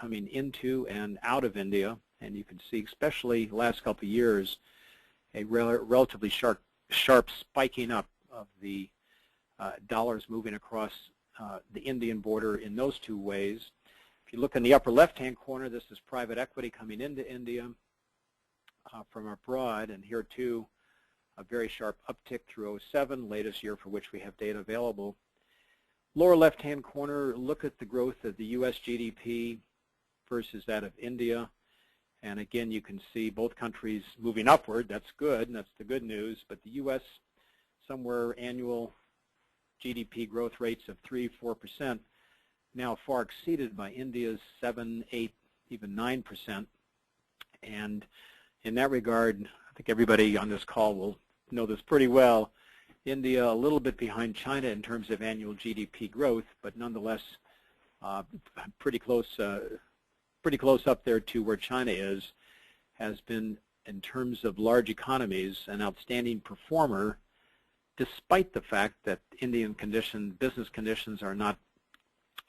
coming into and out of India, and you can see, especially the last couple of years, a relatively sharp spiking up of the dollars moving across the Indian border in those two ways. If you look in the upper left-hand corner, this is private equity coming into India from abroad, and here too, a very sharp uptick through 07, latest year for which we have data available. Lower left-hand corner, look at the growth of the U.S. GDP versus that of India. And again, you can see both countries moving upward. That's good, and that's the good news. But the U.S. somewhere annual GDP growth rates of 3–4%, now far exceeded by India's 7, 8, even 9%. And in that regard, I think everybody on this call will know this pretty well. India a little bit behind China in terms of annual GDP growth, but nonetheless pretty close up there to where China is, has been, in terms of large economies, an outstanding performer, despite the fact that Indian business conditions are not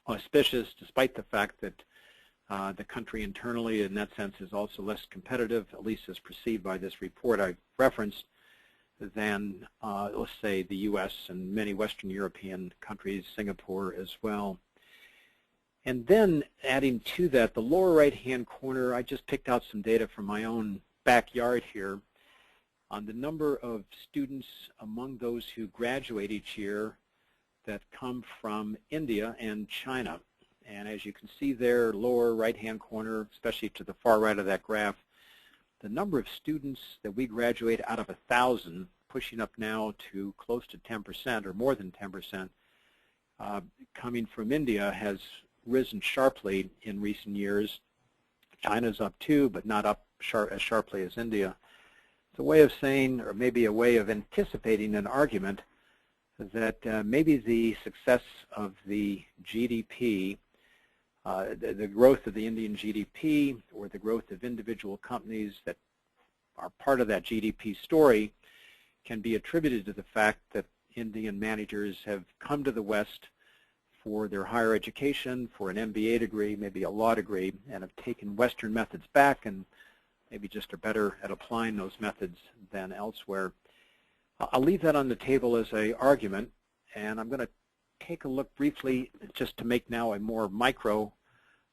auspicious, despite the fact that the country internally, in that sense, is also less competitive, at least as perceived by this report I referenced, than, let's say, the U.S. and many Western European countries, Singapore as well. And then adding to that, the lower right-hand corner, I just picked out some data from my own backyard here on the number of students among those who graduate each year that come from India and China. And as you can see there, lower right-hand corner, especially to the far right of that graph, the number of students that we graduate out of 1,000, pushing up now to close to 10% or more than 10%, coming from India has risen sharply in recent years. China's up too, but not up as sharply as India. It's a way of saying, or maybe a way of anticipating an argument, that maybe the success of the GDP, the growth of the Indian GDP, or the growth of individual companies that are part of that GDP story, can be attributed to the fact that Indian managers have come to the West for their higher education, for an MBA degree, maybe a law degree, and have taken Western methods back and maybe just are better at applying those methods than elsewhere. I'll leave that on the table as an argument, and I'm going to take a look briefly just to make now a more micro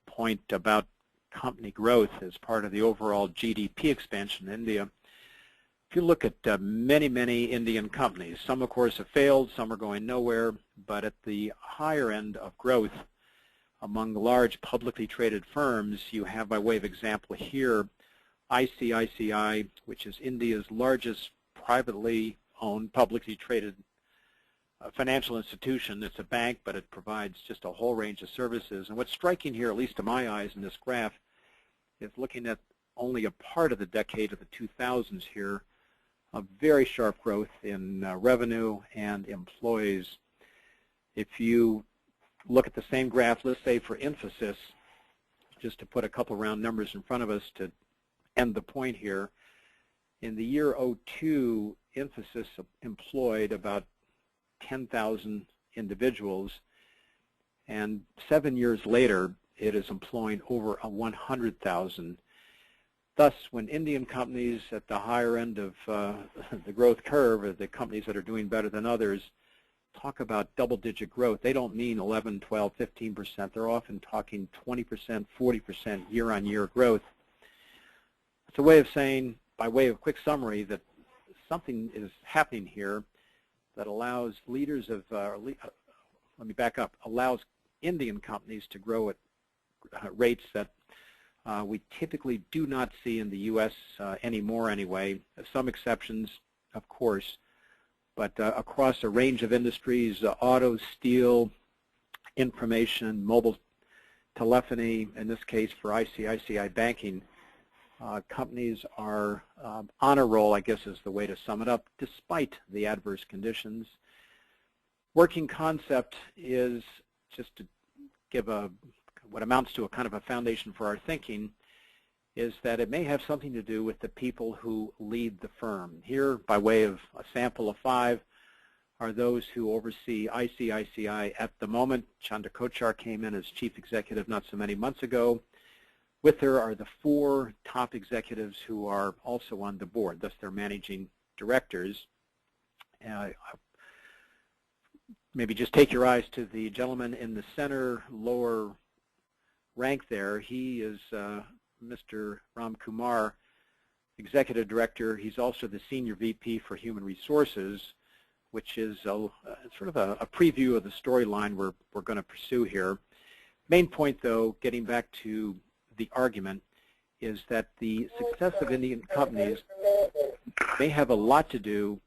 point about company growth as part of the overall GDP expansion in India. If you look at many, many Indian companies, some of course have failed, some are going nowhere, but at the higher end of growth among the large publicly traded firms, you have, by way of example here, ICICI, which is India's largest privately owned, publicly traded financial institution. It's a bank, but it provides just a whole range of services. And what's striking here, at least to my eyes in this graph, is looking at only a part of the decade of the 2000s here, a very sharp growth in revenue and employees. If you look at the same graph, let's say for Infosys, just to put a couple round numbers in front of us to end the point here, in the year 2002, Infosys employed about 10,000 individuals, and 7 years later, it is employing over 100,000. Thus, when Indian companies at the higher end of the growth curve, or the companies that are doing better than others, talk about double-digit growth, they don't mean 11, 12, 15%. They're often talking 20%, 40% year-on-year growth. It's a way of saying, by way of quick summary, that something is happening here that allows leaders of, let me back up, allows Indian companies to grow at rates that we typically do not see in the U.S. Anymore anyway. Some exceptions, of course, but across a range of industries, auto, steel, information, mobile telephony, in this case for ICICI banking, companies are on a roll, I guess is the way to sum it up, despite the adverse conditions. Working concept is, just to give what amounts to a kind of a foundation for our thinking, is that it may have something to do with the people who lead the firm. Here, by way of a sample of 5, are those who oversee ICICI at the moment. Chanda Kochar came in as chief executive not so many months ago. With her are the 4 top executives who are also on the board, thus they're managing directors. Maybe just take your eyes to the gentleman in the center lower rank there. He is Mr. Ram Kumar, Executive Director. He's also the Senior VP for Human Resources, which is sort of a preview of the storyline we're going to pursue here. Main point, though, getting back to the argument, is that the success of Indian companies may have a lot to do,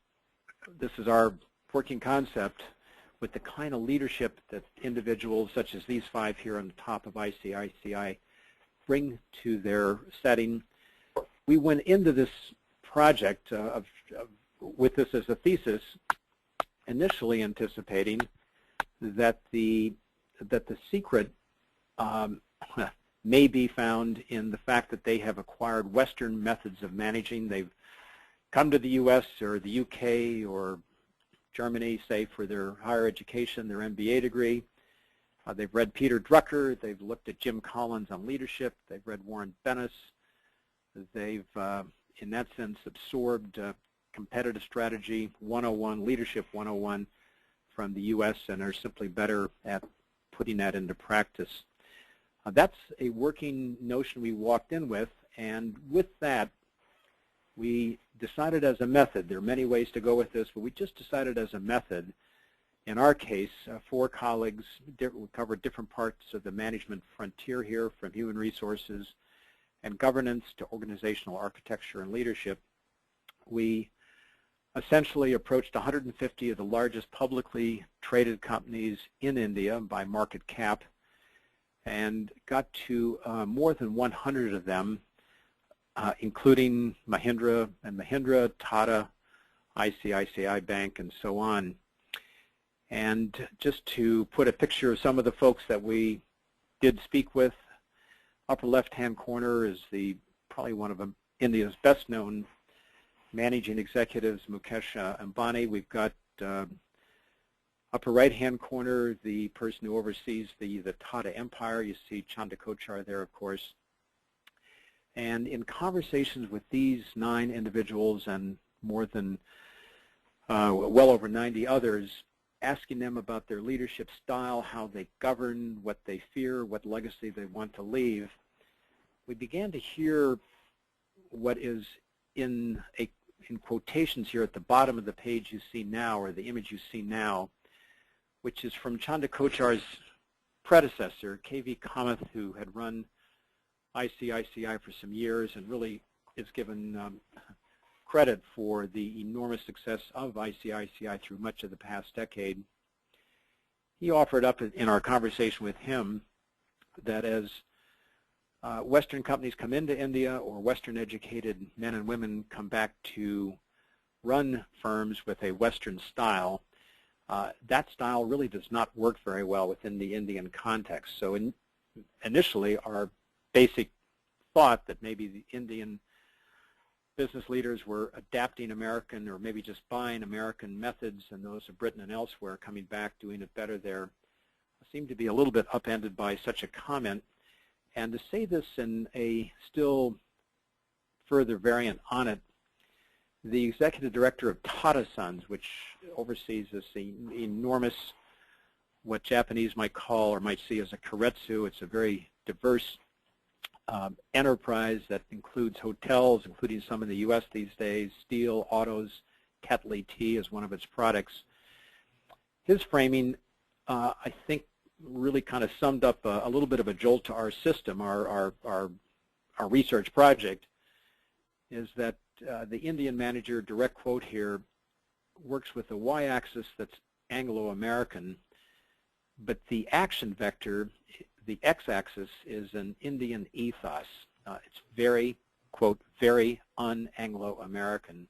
this is our working concept, with the kind of leadership that individuals such as these 5 here on the top of ICICI bring to their setting. We went into this project with this as a thesis, initially anticipating that the secret may be found in the fact that they have acquired Western methods of managing. They've come to the U.S. or the U.K. or Germany, say, for their higher education, their MBA degree. They've read Peter Drucker. They've looked at Jim Collins on leadership. They've read Warren Bennis. They've, in that sense, absorbed competitive strategy 101, leadership 101 from the U.S. and are simply better at putting that into practice. That's a working notion we walked in with, and with that, we decided as a method, there are many ways to go with this, but we just decided as a method, in our case, 4 colleagues, we covered different parts of the management frontier here, from human resources and governance to organizational architecture and leadership. We essentially approached 150 of the largest publicly traded companies in India by market cap and got to more than 100 of them, including Mahindra and Mahindra, Tata, ICICI Bank, and so on. And just to put a picture of some of the folks that we did speak with, upper left-hand corner is probably one of India's best-known managing executives, Mukesh Ambani. We've got upper right-hand corner, the person who oversees the Tata Empire. You see Chanda Kochar there, of course. And in conversations with these 9 individuals and more than well over 90 others, asking them about their leadership style, how they govern, what they fear, what legacy they want to leave, we began to hear what is in quotations here at the bottom of the page you see now, or the image you see now, which is from Chanda Kochar's predecessor, K.V. Kamath, who had run ICICI for some years and really is given credit for the enormous success of ICICI through much of the past decade. He offered up in our conversation with him that as Western companies come into India, or Western educated men and women come back to run firms with a Western style, that style really does not work very well within the Indian context. So initially, our basic thought that maybe the Indian business leaders were adapting American, or maybe just buying American methods, and those of Britain and elsewhere coming back, doing it better there, seemed to be a little bit upended by such a comment. And to say this in a still further variant on it, the executive director of Tata Sons, which oversees this enormous, what Japanese might call or might see as a keiretsu, it's a very diverse enterprise that includes hotels, including some in the U.S. these days, steel, autos, Tetley tea is one of its products. His framing, I think, really kind of summed up a little bit of a jolt to our system, our research project, is that the Indian manager, direct quote here, works with a y-axis that's Anglo-American, but the action vector, the x-axis, is an Indian ethos. It's very, quote, very un-Anglo-American.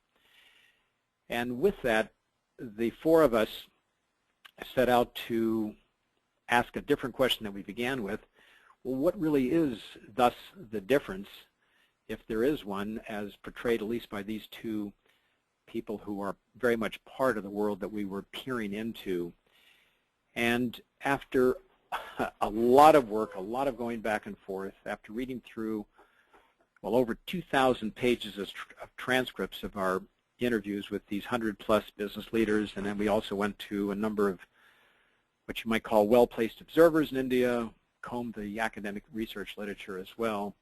And with that, the 4 of us set out to ask a different question that we began with. Well, what really is thus the difference, if there is one, as portrayed at least by these 2 people who are very much part of the world that we were peering into? And after a lot of work, a lot of going back and forth. After reading through, well, over 2,000 pages of transcripts of our interviews with these 100-plus business leaders, and then we also went to a number of what you might call well-placed observers in India, combed the academic research literature as well.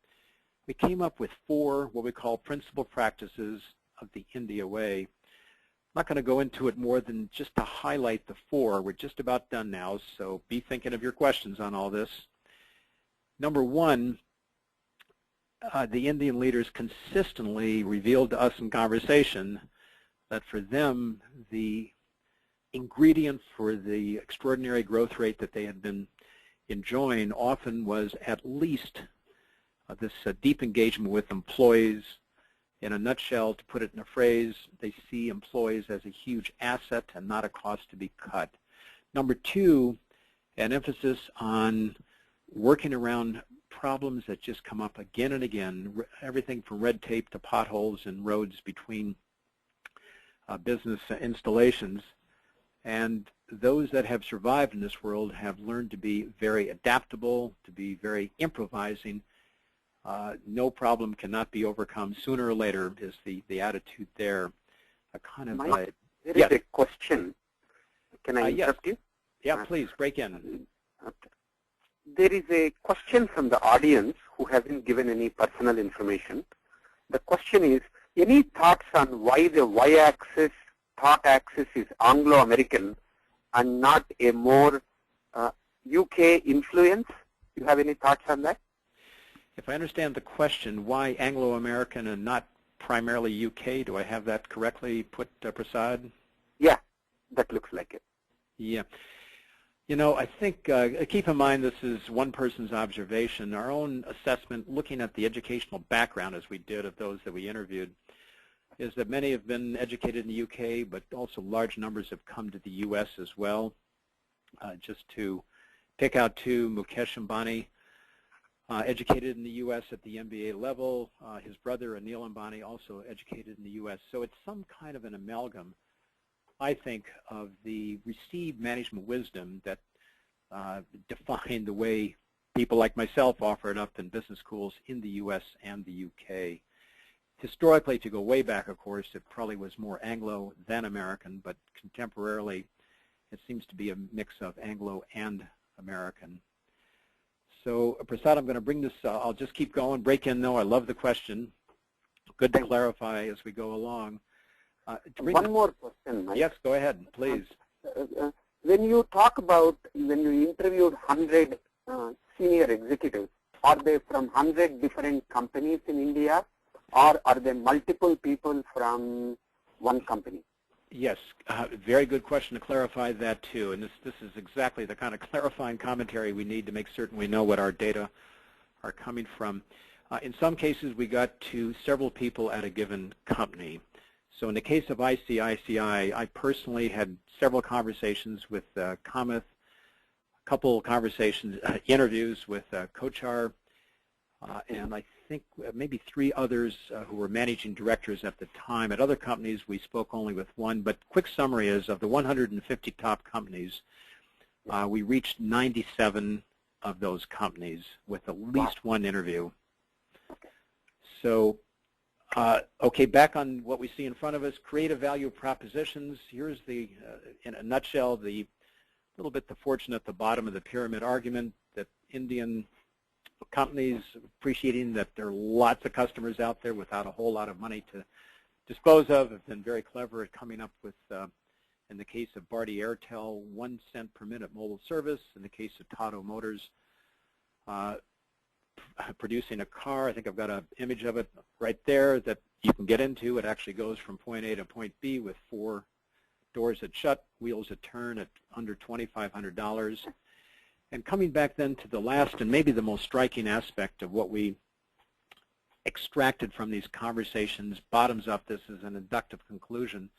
We came up with 4 what we call principal practices of the India way. I'm not going to go into it more than just to highlight the 4. We're just about done now, so be thinking of your questions on all this. Number 1, the Indian leaders consistently revealed to us in conversation that for them, the ingredient for the extraordinary growth rate that they had been enjoying often was at least this deep engagement with employees. In a nutshell, to put it in a phrase, they see employees as a huge asset and not a cost to be cut. Number 2, an emphasis on working around problems that just come up again and again, everything from red tape to potholes and roads between business installations. And those that have survived in this world have learned to be very adaptable, to be very improvising. No problem cannot be overcome. Sooner or later is the attitude there. A kind of Mike, there is a question. Can I interrupt you? Yeah, please, break in. Okay. There is a question from the audience who hasn't given any personal information. The question is, any thoughts on why the y-axis, thought axis is Anglo-American and not a more UK influence? Do you have any thoughts on that? If I understand the question, why Anglo-American and not primarily UK? Do I have that correctly put, Prasad? Yeah, that looks like it. Yeah. You know, I think, keep in mind this is one person's observation. Our own assessment, looking at the educational background as we did of those that we interviewed, is that many have been educated in the UK, but also large numbers have come to the US as well. Just to pick out 2, Mukesh Ambani, educated in the U.S. at the MBA level. His brother, Anil Ambani, also educated in the U.S. So it's some kind of an amalgam, I think, of the received management wisdom that defined the way people like myself offer it up in business schools in the U.S. and the U.K. Historically, to go way back, of course, it probably was more Anglo than American, but contemporarily it seems to be a mix of Anglo and American. So, Prasad, I'm going to bring this, I'll just keep going, break in though, I love the question. Good to clarify as we go along. One more question, Mike. Yes, go ahead, please. When you talk about, when you interviewed 100 senior executives, are they from 100 different companies in India, or are there multiple people from one company? Yes, very good question to clarify that too. And this is exactly the kind of clarifying commentary we need to make certain we know what our data are coming from. In some cases, we got to several people at a given company. So in the case of ICICI, I personally had several conversations with Kamath, a couple conversations, interviews with Kochar, and I think maybe 3 others who were managing directors at the time. At other companies, we spoke only with 1. But quick summary is, of the 150 top companies, we reached 97 of those companies with at least 1 interview. So, okay, back on what we see in front of us, creative value propositions. Here's the, in a nutshell, the little bit the fortune at the bottom of the pyramid argument that Indian companies, appreciating that there are lots of customers out there without a whole lot of money to dispose of, have been very clever at coming up with, in the case of Bharti Airtel, 1 cent per minute mobile service. In the case of Tata Motors, producing a car. I think I've got an image of it right there that you can get into. It actually goes from point A to point B with 4 doors that shut, wheels that turn at under $2,500. And coming back then to the last and maybe the most striking aspect of what we extracted from these conversations, bottoms up, this is an inductive conclusion.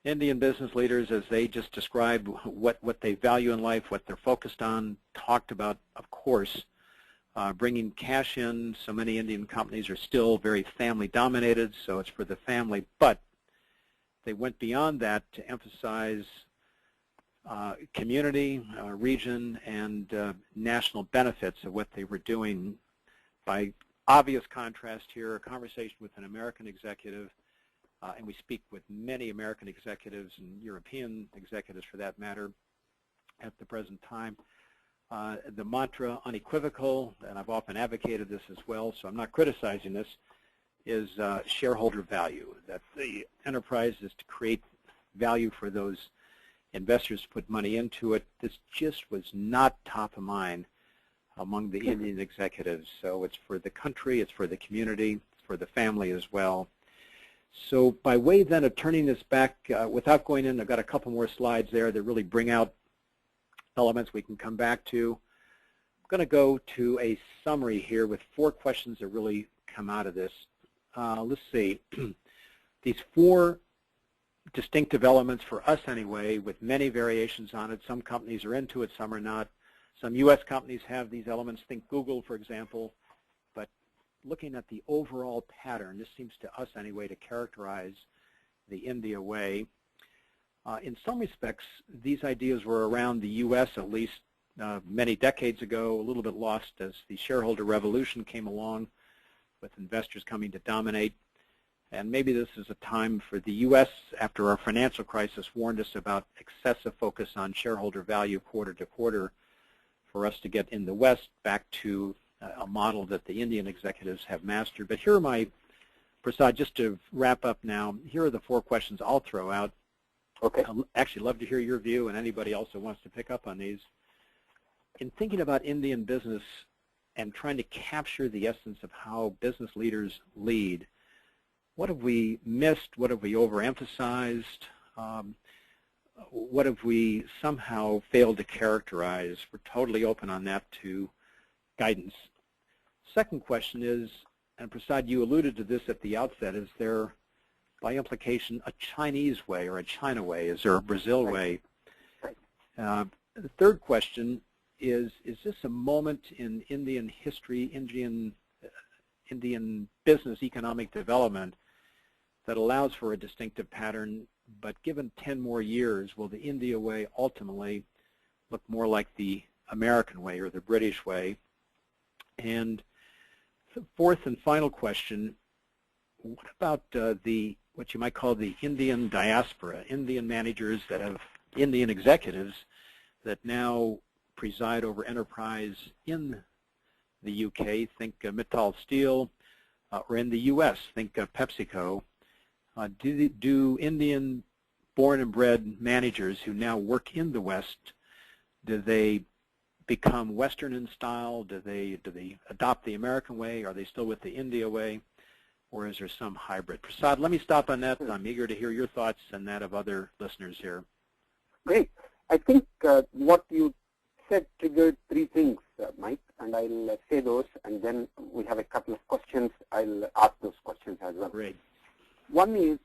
Indian business leaders, as they just described what they value in life, what they're focused on, talked about, of course, bringing cash in. So many Indian companies are still very family-dominated, so it's for the family. But they went beyond that to emphasize community, region, and national benefits of what they were doing. By obvious contrast here, a conversation with an American executive, and we speak with many American executives and European executives for that matter at the present time. The mantra, unequivocal, and I've often advocated this as well, so I'm not criticizing this, is shareholder value, that the enterprise is to create value for those investors to put money into it. This just was not top of mind among the Indian executives. So it's for the country, it's for the community, it's for the family as well. So by way then of turning this back, without going in, I've got a couple more slides there that really bring out elements we can come back to. I'm going to go to a summary here with 4 questions that really come out of this. Let's see. These 4 distinctive elements for us anyway, with many variations on it. Some companies are into it, some are not. Some U.S. companies have these elements. Think Google, for example. But looking at the overall pattern, this seems to us anyway to characterize the India way. In some respects, these ideas were around the U.S. at least many decades ago, a little bit lost as the shareholder revolution came along with investors coming to dominate. And maybe this is a time for the U.S., after our financial crisis warned us about excessive focus on shareholder value quarter to quarter, for us to get in the West back to a model that the Indian executives have mastered. But here are my, Prasad, just to wrap up now, here are the 4 questions I'll throw out. Okay. I'd actually love to hear your view, and anybody else who wants to pick up on these. In thinking about Indian business and trying to capture the essence of how business leaders lead, what have we missed? What have we overemphasized? What have we somehow failed to characterize? We're totally open on that to guidance. Second question is, and Prasad, you alluded to this at the outset, is there, by implication, a Chinese way or a China way? Is there a Brazil way? The third question is this a moment in Indian history, Indian business economic development that allows for a distinctive pattern, but given 10 more years, will the India way ultimately look more like the American way or the British way? And the fourth and final question, what about what you might call the Indian diaspora, Indian managers that have, Indian executives that now preside over enterprise in the UK, think Mittal Steel, or in the US, think Pepsico. Do Indian born and bred managers who now work in the West, do they become Western in style? Do they adopt the American way? Are they still with the India way? Or is there some hybrid? Prasad, let me stop on that. I'm eager to hear your thoughts and that of other listeners here. Great. I think what you said triggered 3 things, Mike, and I'll say those, and then we have a couple of questions. I'll ask those questions as well. Great. One is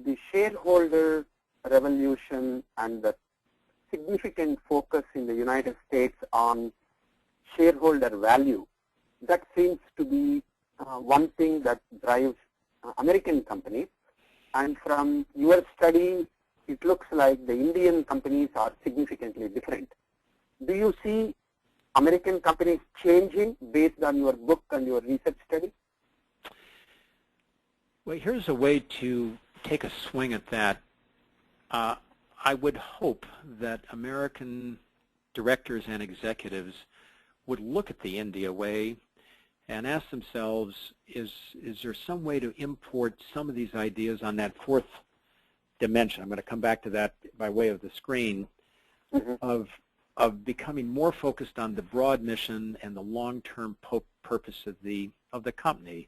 the shareholder revolution and the significant focus in the United States on shareholder value. That seems to be one thing that drives American companies. And from your study, it looks like the Indian companies are significantly different. Do you see American companies changing based on your book and your research study? Well, here's a way to take a swing at that. I would hope that American directors and executives would look at the India way and ask themselves, is there some way to import some of these ideas on that 4th dimension? I'm going to come back to that by way of the screen, of becoming more focused on the broad mission and the long-term purpose of the company,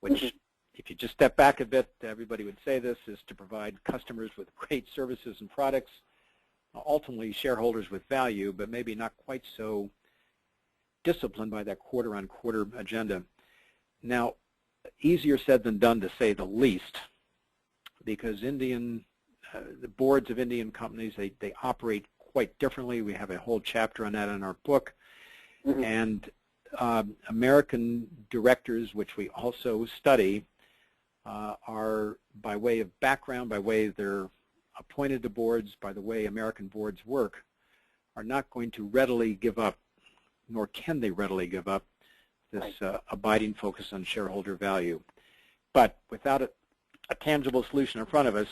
which, if you just step back a bit, everybody would say this, is to provide customers with great services and products, ultimately shareholders with value, but maybe not quite so disciplined by that quarter-on-quarter agenda. Now, easier said than done, to say the least, because the boards of Indian companies, they operate quite differently. We have a whole chapter on that in our book. And American directors, which we also study, are, by way of background, by way of their appointed to boards by the way American boards work are not going to readily give up, nor can they readily give up, this abiding focus on shareholder value. But without a tangible solution in front of us,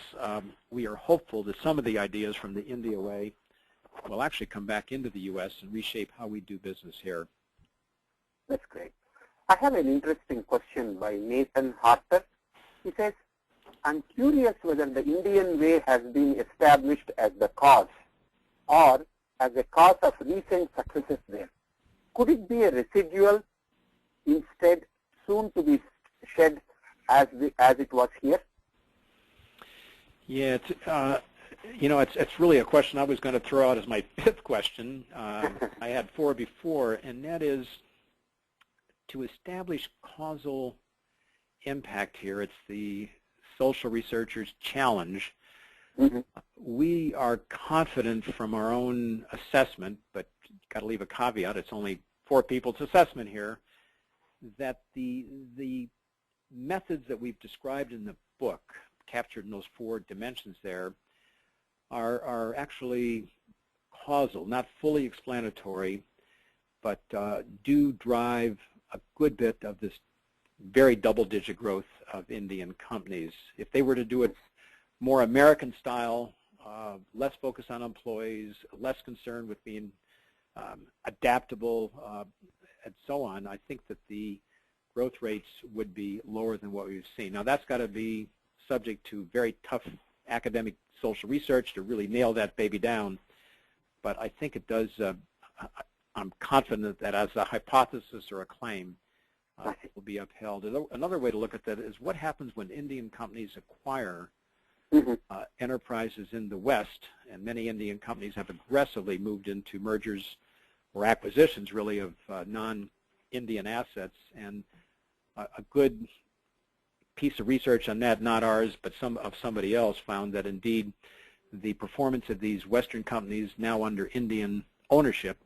we are hopeful that some of the ideas from the India way will actually come back into the U.S. and reshape how we do business here. That's great. I have an interesting question by Nathan Harter. He says, I'm curious whether the Indian way has been established as the cause or as a cause of recent successes there. Could it be a residual instead soon to be shed as it was here? Yeah, it's really a question I was going to throw out as my fifth question. I had four before, and that is to establish causal impact here. It's the social researchers' challenge. Mm-hmm. We are confident from our own assessment, but got to leave a caveat. It's only four people's assessment here, that the methods that we've described in the book, captured in those four dimensions there, are actually causal, not fully explanatory, but do drive a good bit of this very double-digit growth of Indian companies. If they were to do it more American style, less focus on employees, less concerned with being adaptable, and so on, I think that the growth rates would be lower than what we've seen. Now, that's got to be subject to very tough academic social research to really nail that baby down, but I think it does, I'm confident that as a hypothesis or a claim, it will be upheld. Another way to look at that is what happens when Indian companies acquire enterprises in the West, and many Indian companies have aggressively moved into mergers or acquisitions, really, of non-Indian assets. And a good piece of research on that, not ours, but somebody else, found that indeed the performance of these Western companies now under Indian ownership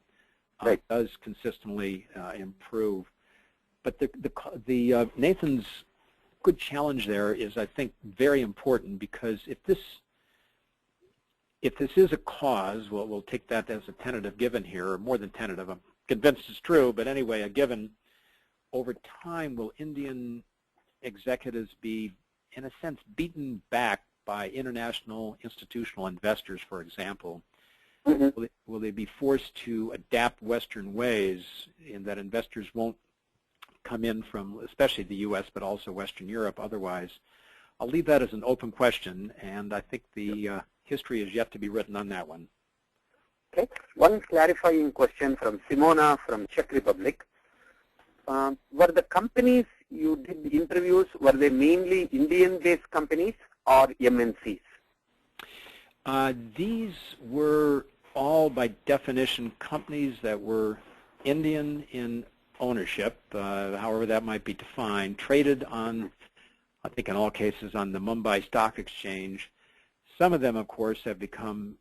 does consistently improve. But the Nathan's good challenge there is, I think, very important, because if this is a cause, well, we'll take that as a tentative given here, or more than tentative. I'm convinced it's true, but anyway, a given. Over time, will Indian executives be, in a sense, beaten back by international institutional investors, for example? Will they be forced to adapt Western ways in that investors won't come in from, especially the U.S., but also Western Europe otherwise? I'll leave that as an open question, and I think the history is yet to be written on that one. Okay. One clarifying question from Simona from Czech Republic. Were the companies you did the interviews, were they mainly Indian-based companies or MNCs? These were all, by definition, companies that were Indian in ownership, however that might be defined, traded on, I think in all cases, on the Mumbai Stock Exchange. Some of them, of course, have become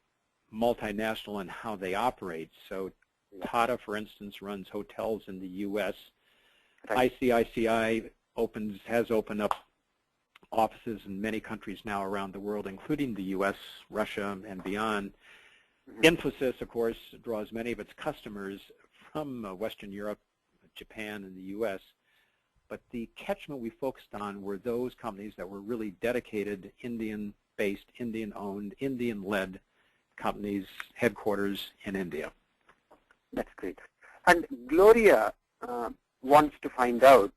multinational in how they operate. So Tata, for instance, runs hotels in the U.S. ICICI has opened up offices in many countries now around the world, including the U.S., Russia, and beyond. Infosys, of course, draws many of its customers from Western Europe, Japan, and the U.S. But the catchment we focused on were those companies that were really dedicated, Indian-based, Indian-owned, Indian-led companies, headquarters in India. That's great. And Gloria wants to find out,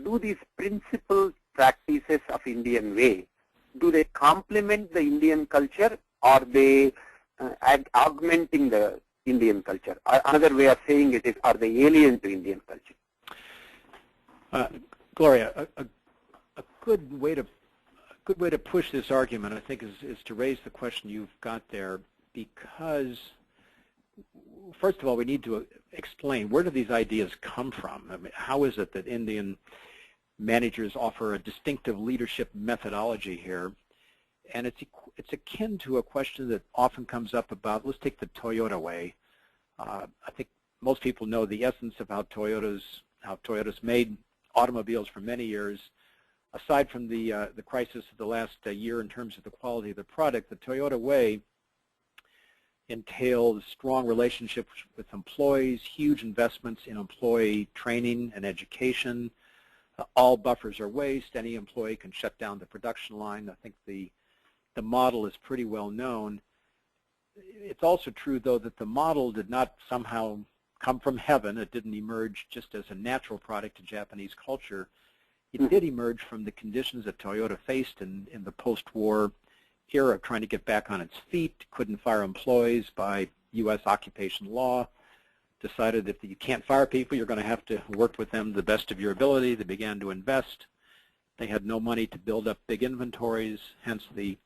do these principal practices of Indian way, do they complement the Indian culture, or they augmenting the Indian culture? Another way of saying it is, are they alien to Indian culture? Gloria, a good way to push this argument, I think, is to raise the question you've got there, because first of all, we need to explain, where do these ideas come from? I mean, how is it that Indian managers offer a distinctive leadership methodology here? And it's akin to a question that often comes up about, let's take the Toyota way. I think most people know the essence of how Toyota's made automobiles for many years aside from the crisis of the last year in terms of the quality of the product, the Toyota Way entails strong relationships with employees, huge investments in employee training and education. All buffers are waste. Any employee can shut down the production line. I think the model is pretty well known. It's also true, though, that the model did not somehow come from heaven. It didn't emerge just as a natural product of Japanese culture. It did emerge from the conditions that Toyota faced in the post-war era, trying to get back on its feet, couldn't fire employees by U.S. occupation law, decided if you can't fire people, you're going to have to work with them to the best of your ability. They began to invest. They had no money to build up big inventories, hence the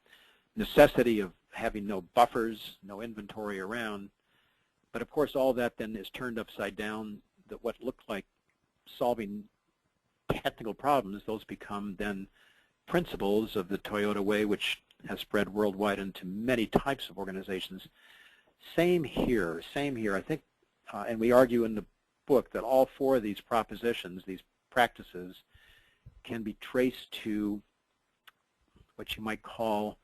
necessity of having no buffers, no inventory around. But of course, all that then is turned upside down. That what looked like solving technical problems, those become then principles of the Toyota Way, which has spread worldwide into many types of organizations. Same here. I think, and we argue in the book that all four of these propositions, these practices, can be traced to what you might call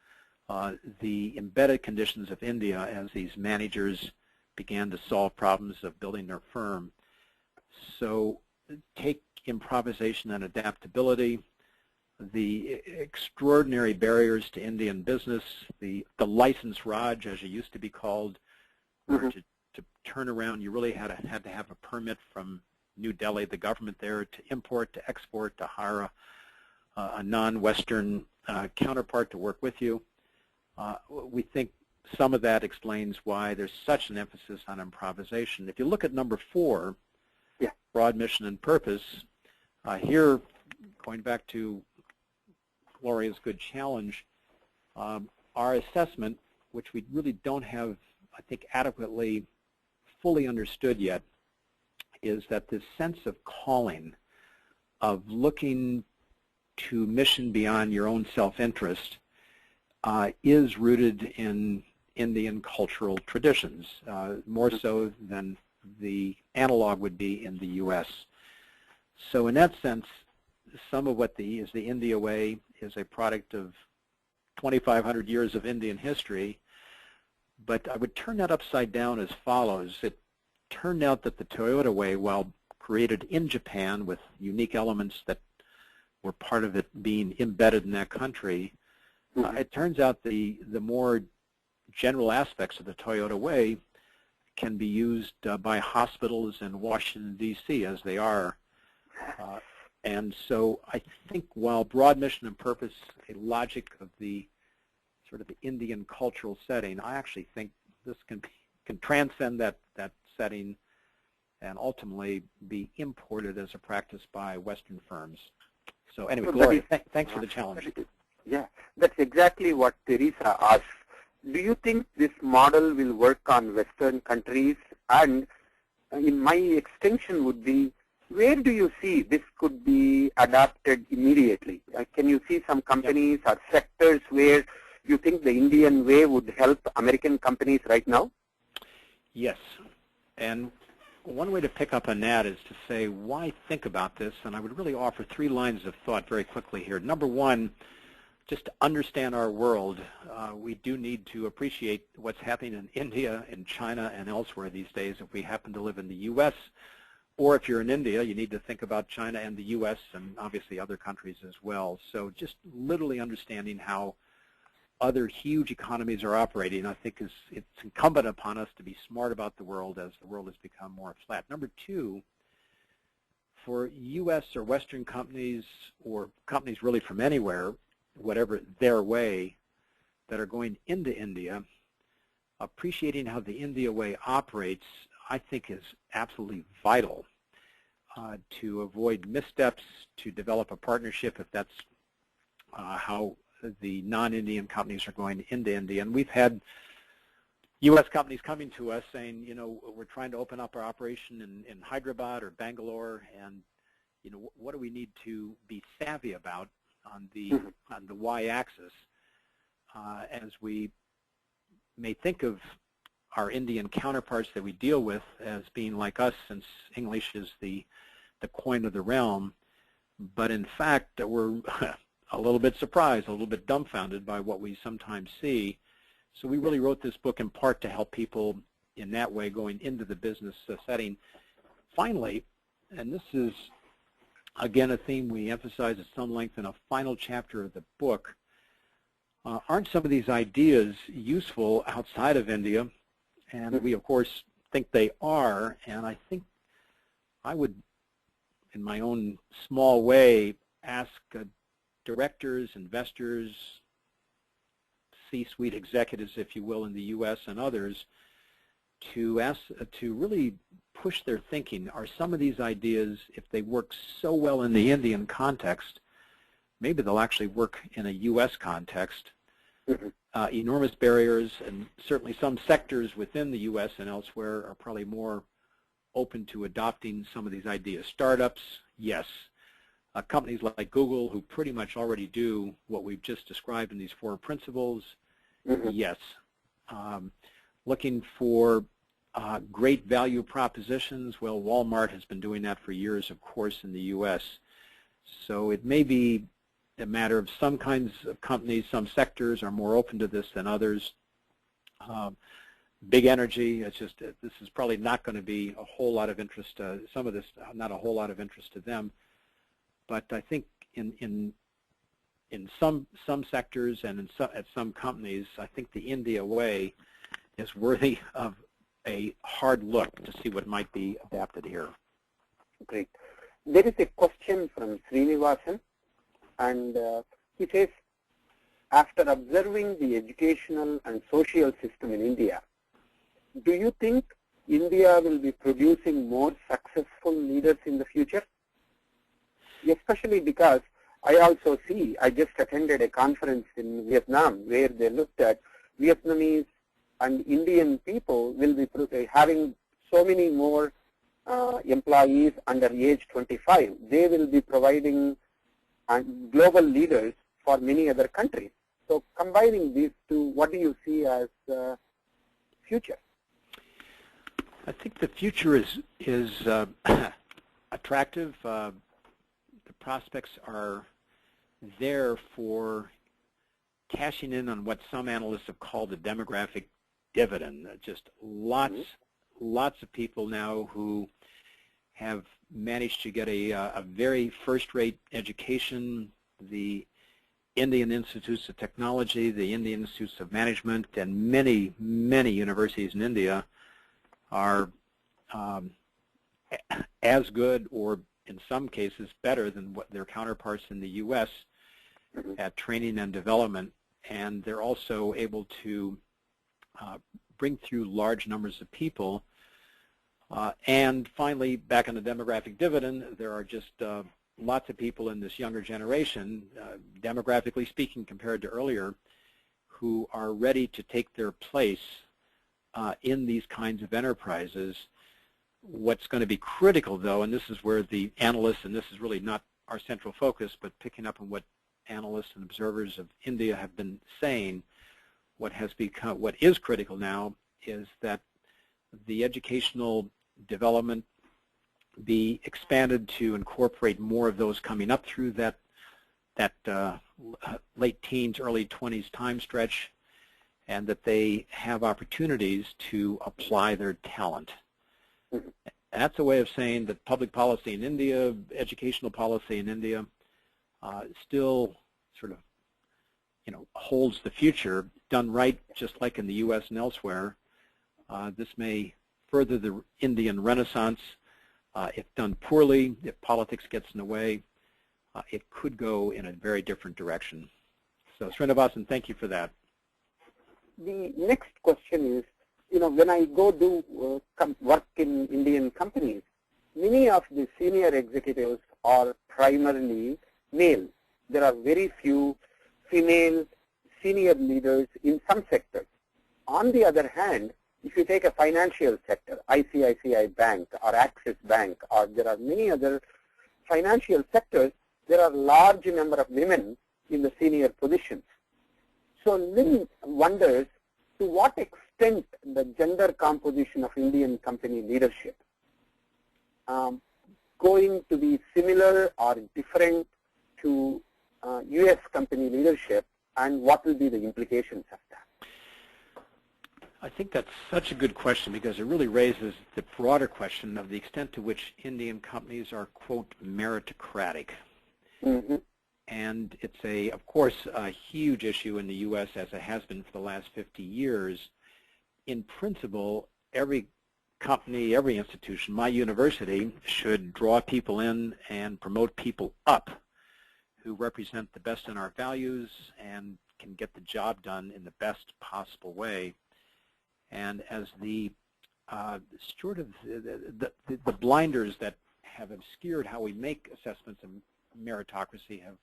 the embedded conditions of India as these managers began to solve problems of building their firm. So take improvisation and adaptability, the extraordinary barriers to Indian business, the license Raj, as it used to be called, where to turn around you really had to have a permit from New Delhi, the government there, to import, to export, to hire a non-Western counterpart to work with you. We think some of that explains why there's such an emphasis on improvisation. If you look at number 4, broad mission and purpose, here, going back to Gloria's good challenge, our assessment, which we really don't have, I think, adequately fully understood yet, is that this sense of calling, of looking to mission beyond your own self-interest, is rooted in Indian cultural traditions, more so than the analog would be in the U.S. So in that sense, some of what is the India Way is a product of 2,500 years of Indian history, but I would turn that upside down as follows. It turned out that the Toyota Way, while created in Japan with unique elements that were part of it being embedded in that country, it turns out the more general aspects of the Toyota Way can be used by hospitals in Washington, D.C., as they are. And so I think while broad mission and purpose, a logic of the sort of the Indian cultural setting, I actually think this can transcend that setting and ultimately be imported as a practice by Western firms. So anyway, Gloria, thanks for the challenge. Yeah, that's exactly what Teresa asked. Do you think this model will work on Western countries? And in my extension would be, where do you see this could be adapted immediately? Can you see some companies or sectors where you think the Indian way would help American companies right now? Yes. And one way to pick up on that is to say, why think about this? And I would really offer 3 lines of thought very quickly here. Number 1, just to understand our world, we do need to appreciate what's happening in India, in China, and elsewhere these days. If we happen to live in the U.S., or if you're in India, you need to think about China and the U.S. and obviously other countries as well. So just literally understanding how other huge economies are operating, I think it's incumbent upon us to be smart about the world as the world has become more flat. Number 2, for U.S. or Western companies, or companies really from anywhere, whatever their way, that are going into India, appreciating how the India Way operates, I think is absolutely vital to avoid missteps, to develop a partnership if that's how the non-Indian companies are going into India. And we've had U.S. companies coming to us saying, you know, we're trying to open up our operation in Hyderabad or Bangalore, and, you know, what do we need to be savvy about on the y-axis as we may think of our Indian counterparts that we deal with as being like us, since English is the coin of the realm. but in fact we're a little bit surprised, a little bit dumbfounded by what we sometimes see. So we really wrote this book in part to help people in that way going into the business setting. Finally, and this is again a theme we emphasize at some length in a final chapter of the book, aren't some of these ideas useful outside of India? And we, of course, think they are, and I think I would, in my own small way, ask directors, investors, C-suite executives, if you will, in the U.S. and others, to really push their thinking. Are some of these ideas, if they work so well in the Indian context, maybe they'll actually work in a U.S. context. Enormous barriers, and certainly some sectors within the U.S. and elsewhere are probably more open to adopting some of these ideas. Startups, yes. Companies like Google, who pretty much already do what we've just described in these 4 principles, yes. Looking for great value propositions, well, Walmart has been doing that for years, of course, in the U.S. So it may be a matter of some kinds of companies, some sectors are more open to this than others. Big energy, it's just, this is probably not going to be a whole lot of interest, some of this, not a whole lot of interest to them. But I think in some sectors and at some companies, I think the India way is worthy of a hard look to see what might be adapted here. Great. There is a question from Srinivasan, and he says, after observing the educational and social system in India, do you think India will be producing more successful leaders in the future? Especially because I also see, I just attended a conference in Vietnam where they looked at Vietnamese and Indian people will be having so many more employees under age 25. They will be providing global leaders for many other countries. So combining these two, what do you see as future? I think the future is attractive. The prospects are there for cashing in on what some analysts have called the demographic dividend. Just lots of people now who have managed to get a very first-rate education. The Indian Institutes of Technology, the Indian Institutes of Management, and many, many universities in India are as good, or in some cases better, than what their counterparts in the U.S. at training and development. And they're also able to bring through large numbers of people. And finally, back on the demographic dividend, there are just lots of people in this younger generation, demographically speaking compared to earlier, who are ready to take their place in these kinds of enterprises. What's going to be critical, though, and this is where the analysts, and this is really not our central focus, but picking up on what analysts and observers of India have been saying, what is critical now is that the educational development be expanded to incorporate more of those coming up through that late teens, early 20s time stretch, and that they have opportunities to apply their talent. That's a way of saying that public policy in India, educational policy in India, still sort of, holds the future. Done right, just like in the U.S. and elsewhere, this may further the Indian Renaissance. If done poorly, if politics gets in the way, it could go in a very different direction. So, Srinivasan, thank you for that. The next question is, when I go do work in Indian companies, many of the senior executives are primarily male. There are very few female senior leaders in some sectors. On the other hand, if you take a financial sector, ICICI Bank or Axis Bank, or there are many other financial sectors, there are large number of women in the senior positions. So Lynn wonders to what extent the gender composition of Indian company leadership going to be similar or different to U.S. company leadership, and what will be the implications of that? I think that's such a good question because it really raises the broader question of the extent to which Indian companies are, quote, meritocratic. Mm-hmm. And it's, of course, a huge issue in the U.S. as it has been for the last 50 years. In principle, every company, every institution, my university, should draw people in and promote people up who represent the best in our values and can get the job done in the best possible way. And as the sort of the blinders that have obscured how we make assessments of meritocracy have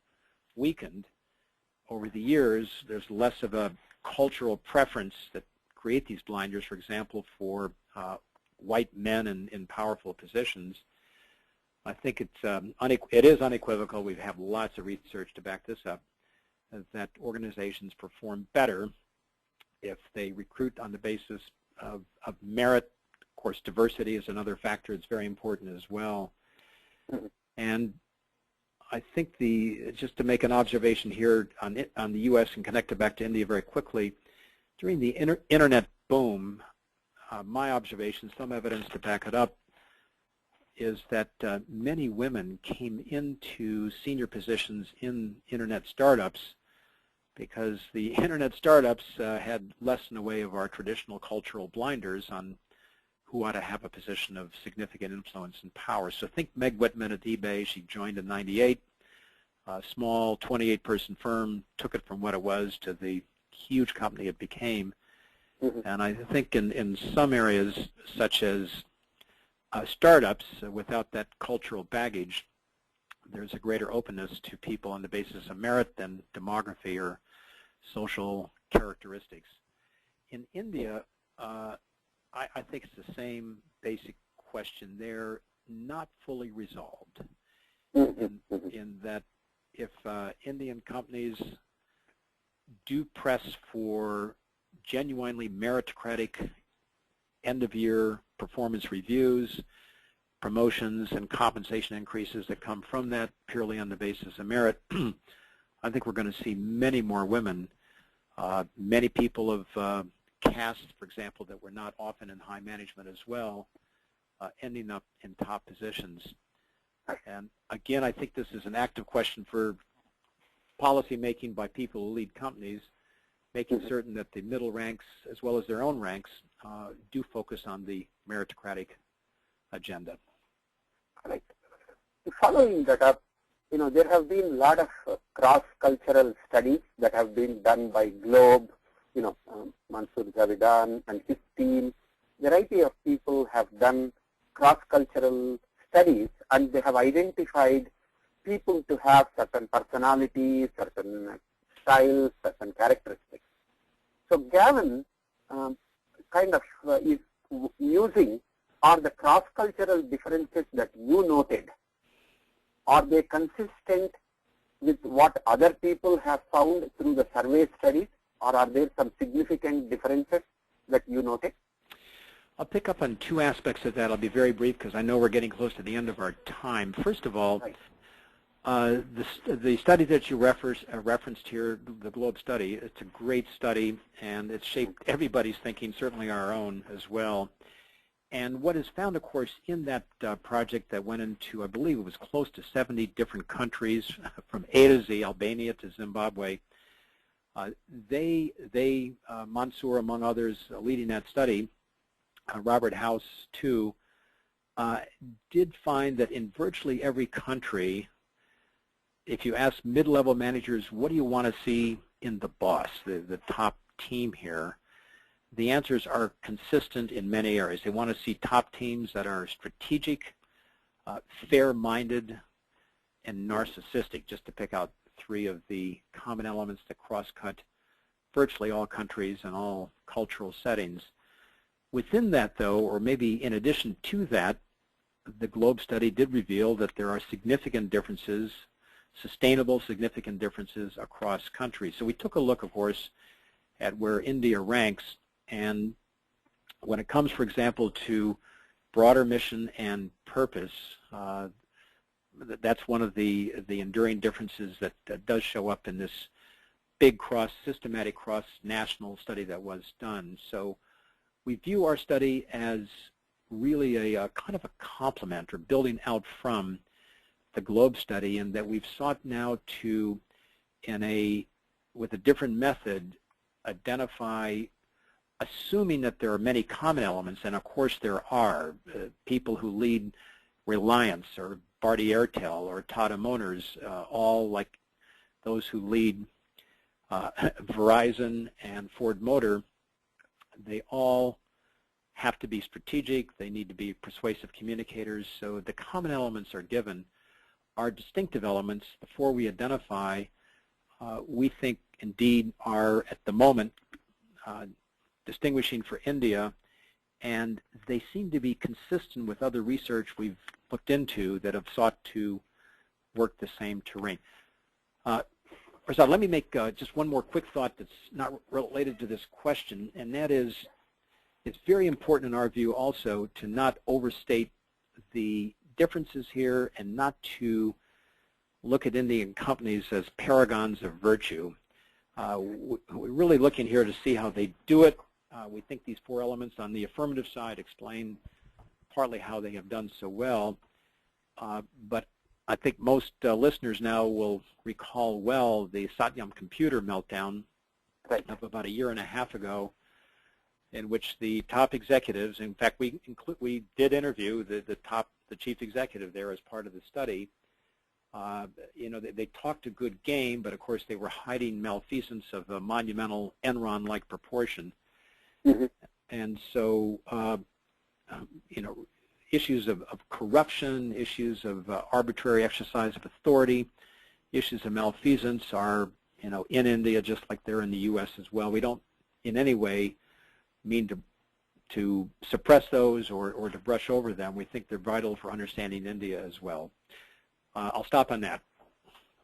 weakened over the years, there's less of a cultural preference that create these blinders, for example, for white men in powerful positions. I think it is unequivocal. We have lots of research to back this up, that organizations perform better if they recruit on the basis of merit. Of course, diversity is another factor. It's very important as well. And I think just to make an observation here on the U.S. and connect it back to India very quickly, during the internet boom, my observation, some evidence to back it up, is that many women came into senior positions in internet startups because the internet startups had less in the way of our traditional cultural blinders on who ought to have a position of significant influence and power. So think Meg Whitman at eBay. She joined in '98. A small 28-person firm, took it from what it was to the huge company it became. Mm-hmm. And I think in some areas, such as startups, without that cultural baggage, there's a greater openness to people on the basis of merit than demography or social characteristics. In India, I think it's the same basic question there, not fully resolved, in that if Indian companies do press for genuinely meritocratic end-of-year performance reviews, promotions, and compensation increases that come from that purely on the basis of merit, I think we're going to see many more women, many people of caste, for example, that were not often in high management as well, ending up in top positions. And again, I think this is an active question for policy making by people who lead companies, making certain that the middle ranks, as well as their own ranks, do focus on the meritocratic agenda. Correct. Following that up, there have been a lot of cross-cultural studies that have been done by Globe, Mansoor Javidan and his team. Variety of people have done cross-cultural studies, and they have identified people to have certain personalities, certain styles, certain characteristics. So Gavin is using, are the cross-cultural differences that you noted, are they consistent with what other people have found through the survey studies, or are there some significant differences that you noted? I'll pick up on two aspects of that. I'll be very brief because I know we're getting close to the end of our time. First of all, the study that you referenced here, the Globe study, it's a great study, and it's shaped everybody's thinking, certainly our own as well. And what is found, of course, in that project that went into, I believe it was close to 70 different countries, from A to Z, Albania to Zimbabwe, Mansoor, among others, leading that study, Robert House, too, did find that in virtually every country, if you ask mid-level managers, what do you want to see in the boss, the top team here, the answers are consistent in many areas. They want to see top teams that are strategic, fair-minded, and narcissistic, just to pick out three of the common elements that cross-cut virtually all countries and all cultural settings. Within that, though, or maybe in addition to that, the Globe study did reveal that there are significant differences, sustainable significant differences across countries. So we took a look, of course, at where India ranks, and when it comes, for example, to broader mission and purpose, that's one of the enduring differences that does show up in this big systematic cross-national study that was done. So we view our study as really a kind of a complement or building out from the GLOBE study, and that we've sought now to, with a different method, identify, assuming that there are many common elements, and of course there are, people who lead Reliance or Bharti Airtel or Tata Motors, all like those who lead Verizon and Ford Motor, they all have to be strategic. They need to be persuasive communicators. So the common elements are given. Our distinctive elements, the four we identify, we think indeed are at the moment distinguishing for India, and they seem to be consistent with other research we've looked into that have sought to work the same terrain. Prasad, let me make just one more quick thought that's not related to this question, and that is, it's very important in our view also to not overstate the differences here and not to look at Indian companies as paragons of virtue. We're really looking here to see how they do it. We think these four elements on the affirmative side explain partly how they have done so well, but I think most listeners now will recall well the Satyam computer meltdown of about 1.5 years ago, in which the top executives, in fact, we did interview the chief executive there as part of the study. They talked a good game, but of course they were hiding malfeasance of a monumental Enron-like proportion. Mm-hmm. And so, issues of corruption, issues of arbitrary exercise of authority, issues of malfeasance are, in India just like they're in the U.S. as well. We don't in any way mean to suppress those or to brush over them. We think they're vital for understanding India as well. I'll stop on that.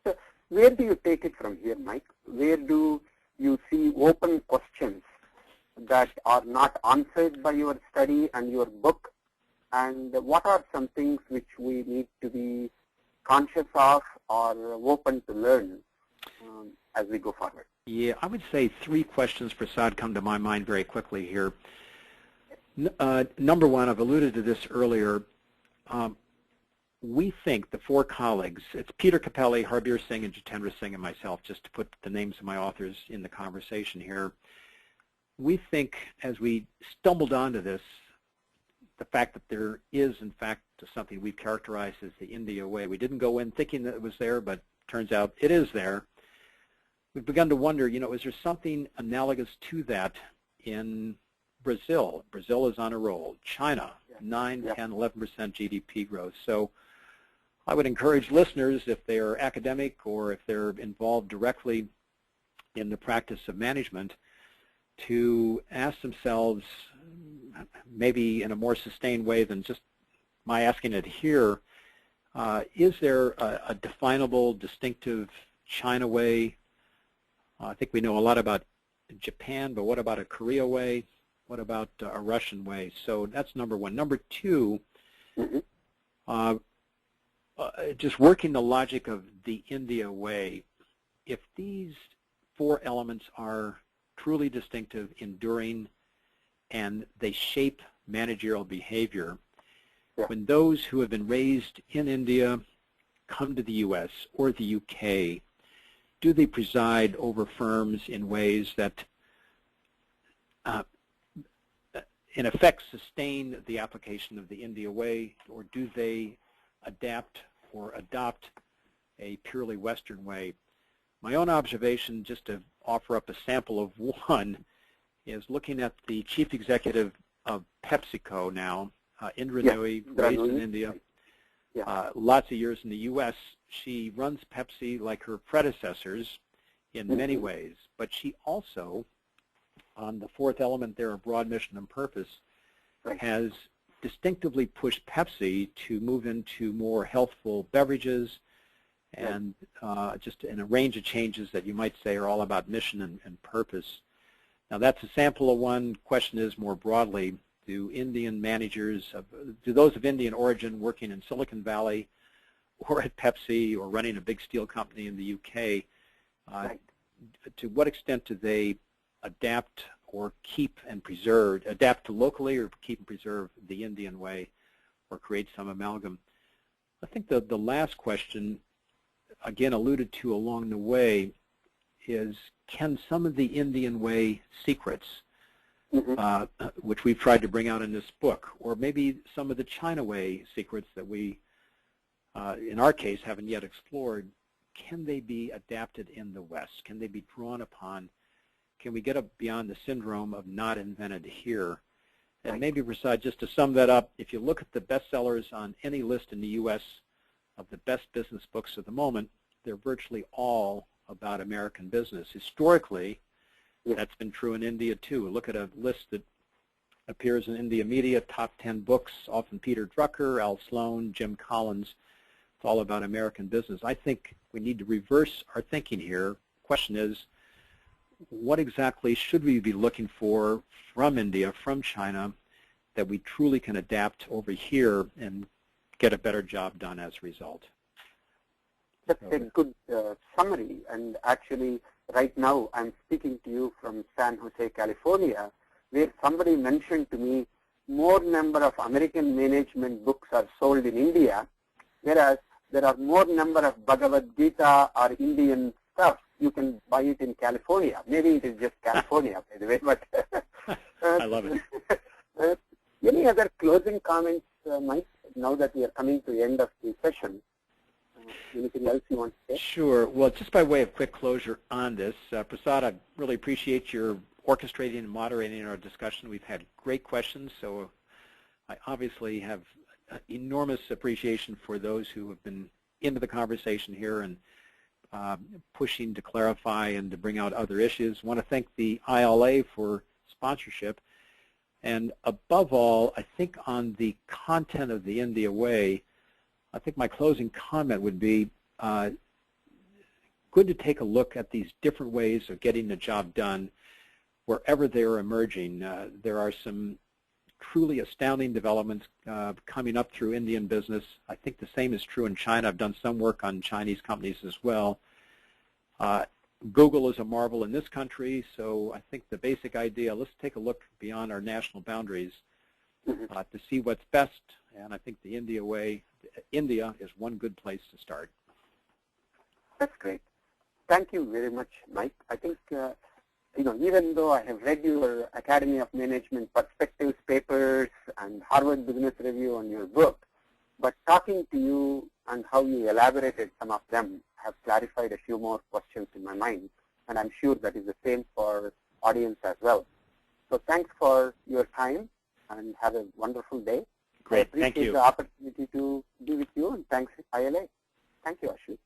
So where do you take it from here, Mike? Where do you see open questions that are not answered by your study and your book? And what are some things which we need to be conscious of or open to learn as we go forward? Yeah, I would say 3 questions, Prasad, come to my mind very quickly here. Number one, I've alluded to this earlier. We think, the 4 colleagues, it's Peter Capelli, Harbir Singh, and Jitendra Singh, and myself, just to put the names of my authors in the conversation here. We think, as we stumbled onto this, the fact that there is, in fact, something we've characterized as the India way. We didn't go in thinking that it was there, but turns out it is there. We've begun to wonder, is there something analogous to that in Brazil? Brazil is on a roll. China, 9, 10, 11% GDP growth. So I would encourage listeners, if they're academic or if they're involved directly in the practice of management, to ask themselves, maybe in a more sustained way than just my asking it here, is there a definable, distinctive China way? I think we know a lot about Japan, but what about a Korea way? What about a Russian way? So that's number one. Number two, just working the logic of the India way. If these 4 elements are truly distinctive, enduring, and they shape managerial behavior, when those who have been raised in India come to the U.S. or the U.K., do they preside over firms in ways that in effect sustain the application of the India way, or do they adapt or adopt a purely Western way? My own observation, just to offer up a sample of one, is looking at the chief executive of Pepsico now, Indra Nooyi, raised in India, lots of years in the U.S. She runs Pepsi like her predecessors in many ways, but she also, on the 4th element there of broad mission and purpose, has distinctively pushed Pepsi to move into more healthful beverages and just in a range of changes that you might say are all about mission and purpose. Now that's a sample of one. Question is more broadly, do Indian managers, do those of Indian origin working in Silicon Valley or at Pepsi or running a big steel company in the UK, Right. to what extent do they adapt or keep and preserve, adapt to locally or keep and preserve the Indian way or create some amalgam? I think the last question, again alluded to along the way, is can some of the Indian way secrets, which we've tried to bring out in this book, or maybe some of the China way secrets that we, in our case, haven't yet explored, can they be adapted in the West? Can they be drawn upon? Can we get up beyond the syndrome of not invented here? And Right. maybe, Prasad, just to sum that up, if you look at the bestsellers on any list in the U.S. of the best business books of the moment, they're virtually all about American business. Historically, that's been true in India too. Look at a list that appears in India media, top 10 books, often Peter Drucker, Al Sloan, Jim Collins. It's all about American business. I think we need to reverse our thinking here. The question is, what exactly should we be looking for from India, from China, that we truly can adapt over here and get a better job done as a result? That's a good summary. And actually, right now, I'm speaking to you from San Jose, California, where somebody mentioned to me more number of American management books are sold in India, whereas there are more number of Bhagavad Gita or Indian stuff. You can buy it in California. Maybe it is just California, by the way. But I love it. Any other closing comments, Mike, now that we are coming to the end of the session? Anything else you want to say? Sure. Well, just by way of quick closure on this, Prasad, I really appreciate your orchestrating and moderating our discussion. We've had great questions, so I obviously have enormous appreciation for those who have been into the conversation here and pushing to clarify and to bring out other issues. I want to thank the ILA for sponsorship. And above all, I think on the content of the India Way, I think my closing comment would be good to take a look at these different ways of getting the job done wherever they are emerging. There are some truly astounding developments coming up through Indian business. I think the same is true in China. I've done some work on Chinese companies as well. Google is a marvel in this country, so I think the basic idea, let's take a look beyond our national boundaries to see what's best, and I think the India Way, India is one good place to start. That's great. Thank you very much, Mike. I think, even though I have read your Academy of Management Perspectives papers and Harvard Business Review on your book, but talking to you and how you elaborated some of them have clarified a few more questions in my mind, and I'm sure that is the same for audience as well. So thanks for your time, and have a wonderful day. Great, I appreciate thank you. the opportunity to be with you, and thanks, ILA. Thank you, Ashu.